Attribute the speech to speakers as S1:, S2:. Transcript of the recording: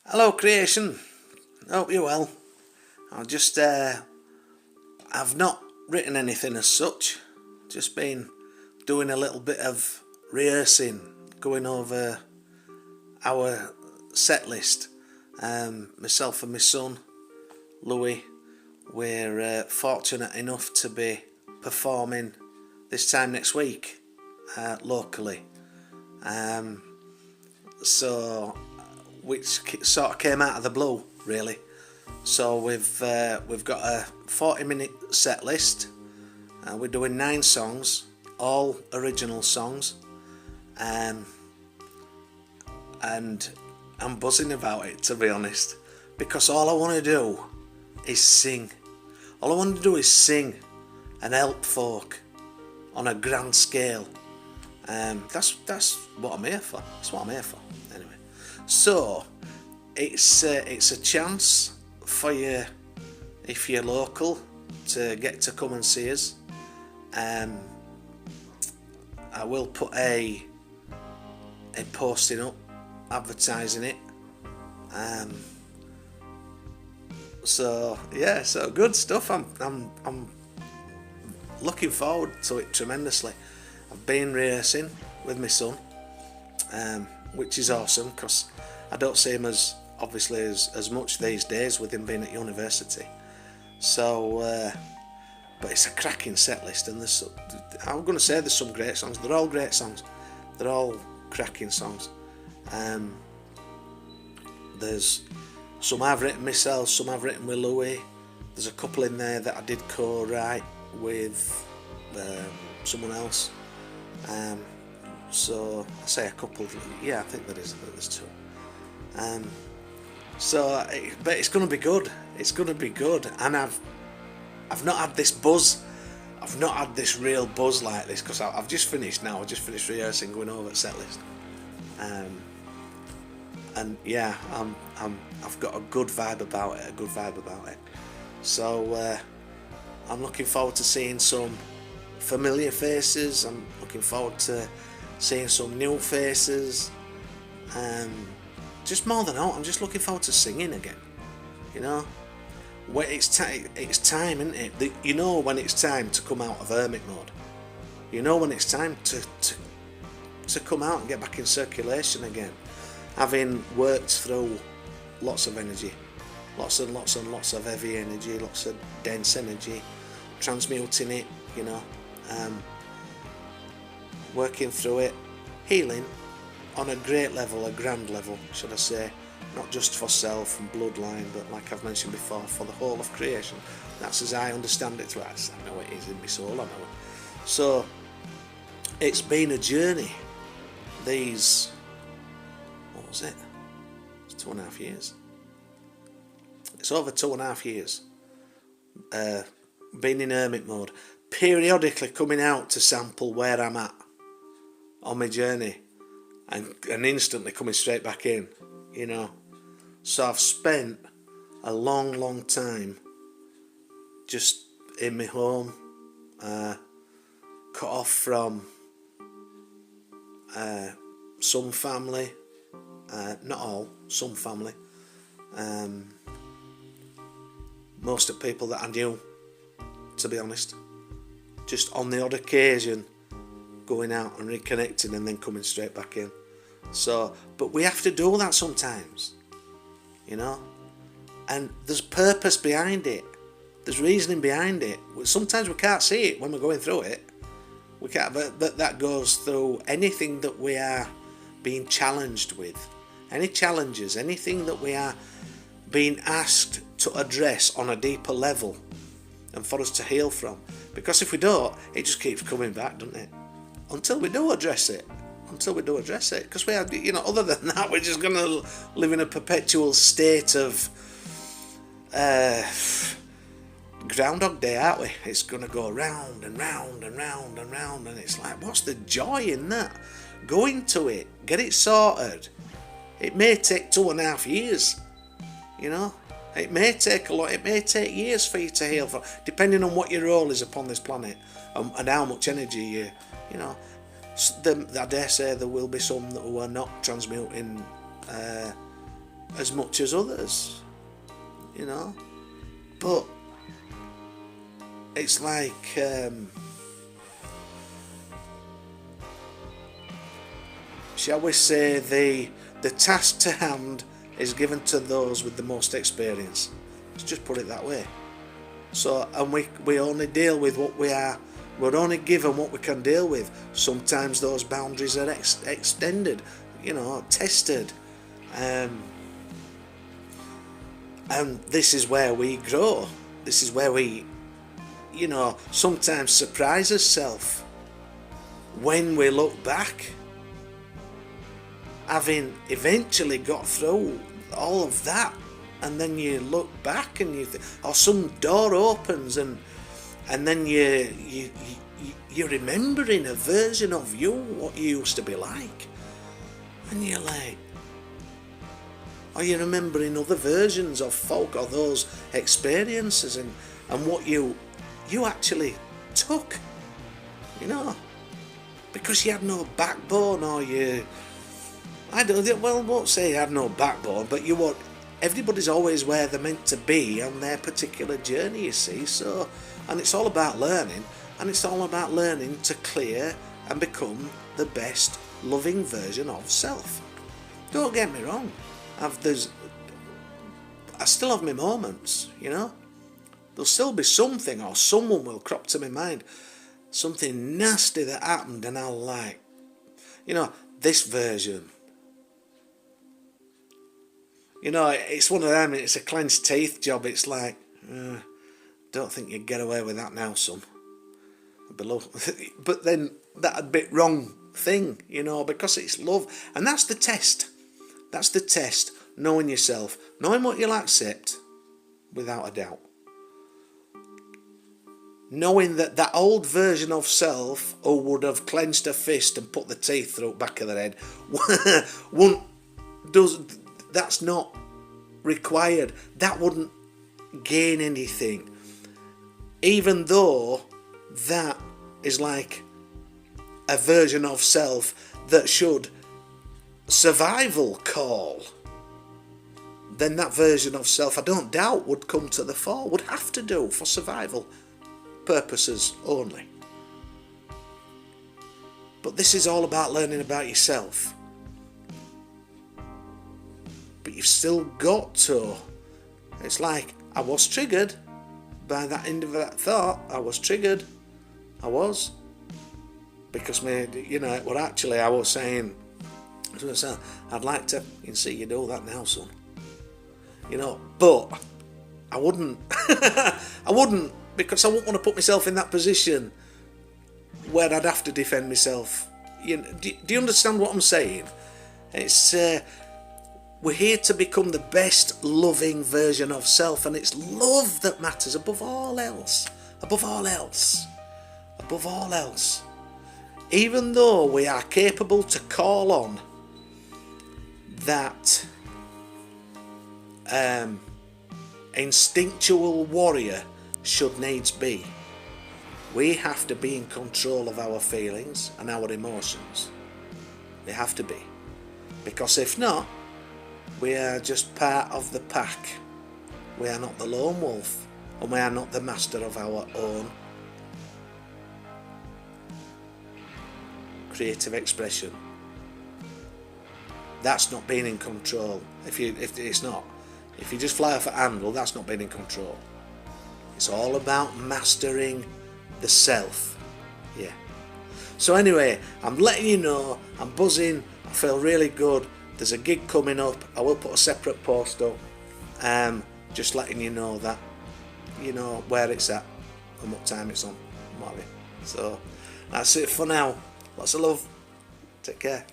S1: Hello creation, hope you're well. I've not written anything as such, just been doing a little bit of rehearsing, going over our set list. Myself and my son, Louis, we're fortunate enough to be performing this time next week locally. So which sort of came out of the blue, really. So we've got a 40-minute set list. We're doing 9 songs, all original songs, and I'm buzzing about it, to be honest, because all I want to do is sing. All I want to do is sing and help folk on a grand scale. That's what I'm here for. That's what I'm here for. Anyway, so it's a chance for you, if you're local, to get to come and see us. I will put a posting up advertising it. So good stuff. I'm looking forward to it tremendously. I've been rehearsing with my son, which is awesome because I don't see him as much these days with him being at university. So, but it's a cracking set list, and I'm going to say there's some great songs. They're all great songs. They're all cracking songs. There's some I've written myself, some I've written with Louis. There's a couple in there that I did co-write with someone else. So I say a couple. Yeah, I think there's 2. But it's going to be good. It's going to be good, and I've not had this buzz. I've not had this real buzz like this because I've just finished now. I just finished rehearsing, going over the set list, and yeah, I've got a good vibe about it. So I'm looking forward to seeing some familiar faces. I'm looking forward to seeing some new faces. Just more than all, I'm just looking forward to singing again. You know, it's time, isn't it? You know when it's time to come out of Hermit Mode. You know when it's time to come out and get back in circulation again. Having worked through lots of energy, lots and lots of heavy energy, lots of dense energy, transmuting it, you know, working through it, healing on a great level, a grand level, should I say, not just for self and bloodline, but like I've mentioned before, for the whole of creation. That's as I understand it. I know it is in my soul, I know it. So it's been a journey. What was it? It's 2.5 years. It's over 2.5 years. Been in Hermit Mode, periodically coming out to sample where I'm at on my journey, and instantly coming straight back in, you know. So I've spent a long time just in my home, cut off from some family, not all, some family, most of the people that I knew, to be honest, just on the odd occasion going out and reconnecting and then coming straight back in. So, but we have to do that sometimes, you know, and there's purpose behind it, there's reasoning behind it. Sometimes we can't see it when we're going through it, we can't, but that goes through anything that we are being challenged with, any challenges, anything that we are being asked to address on a deeper level and for us to heal from, because if we don't, it just keeps coming back, doesn't it? Until we do address it, because we are, you know, other than that, we're just going to live in a perpetual state of Groundhog Day, aren't we? It's going to go round and round and round and round, and it's like, what's the joy in that? Go into it, get it sorted. It may take 2.5 years, you know. It may take a lot. It may take years for you to heal from, depending on what your role is upon this planet and how much energy you know. I dare say there will be some that who are not transmuting as much as others, you know. But it's like shall we say the task to hand is given to those with the most experience. Let's just put it that way. So, and we only deal with what we are. We're only given what we can deal with. Sometimes those boundaries are extended, you know, tested. And this is where we grow. This is where we, you know, sometimes surprise ourselves when we look back, having eventually got through all of that, and then you look back and you think, or some door opens and then you're remembering a version of you, what you used to be like, and you're like, or you're remembering other versions of folk or those experiences and what you actually took, you know, because you had no backbone, or I won't say you had no backbone, but everybody's always where they're meant to be on their particular journey, you see. So, and it's all about learning, and it's all about learning to clear and become the best loving version of self. Don't get me wrong, I still have my moments, you know. There'll still be something, or someone will crop to my mind, something nasty that happened, and I'll like, you know, this version. You know, it's one of them, it's a clenched teeth job. It's like, don't think you'd get away with that now, son. But then that'd be wrong thing, you know, because it's love. And that's the test. That's the test. Knowing yourself. Knowing what you'll accept, without a doubt. Knowing that old version of self who would have clenched a fist and put the teeth through the back of their head, that's not required. That wouldn't gain anything. Even though that is like a version of self that should survival call, then that version of self, I don't doubt, would come to the fore, would have to do for survival purposes only. But this is all about learning about yourself. But you've still got to. It's like, I was triggered by that end of that thought. I was triggered. I was. Because, you know, well, actually, I was saying, I'd like to see you do that now, son. You know, but I wouldn't. I wouldn't, because I wouldn't want to put myself in that position where I'd have to defend myself. You know, do you understand what I'm saying? It's we're here to become the best loving version of self, and it's love that matters above all else. Above all else. Above all else. Even though we are capable to call on that instinctual warrior should needs be, we have to be in control of our feelings and our emotions. We have to be. Because if not, we are just part of the pack. We are not the lone wolf, and we are not the master of our own creative expression. That's not being in control. If you just fly off a handle, that's not being in control. It's all about mastering the self. Yeah. So anyway, I'm letting you know, I'm buzzing, I feel really good. There's a gig coming up. I will put a separate post up. Just letting you know that, you know, where it's at and what time it's on. So that's it for now. Lots of love. Take care.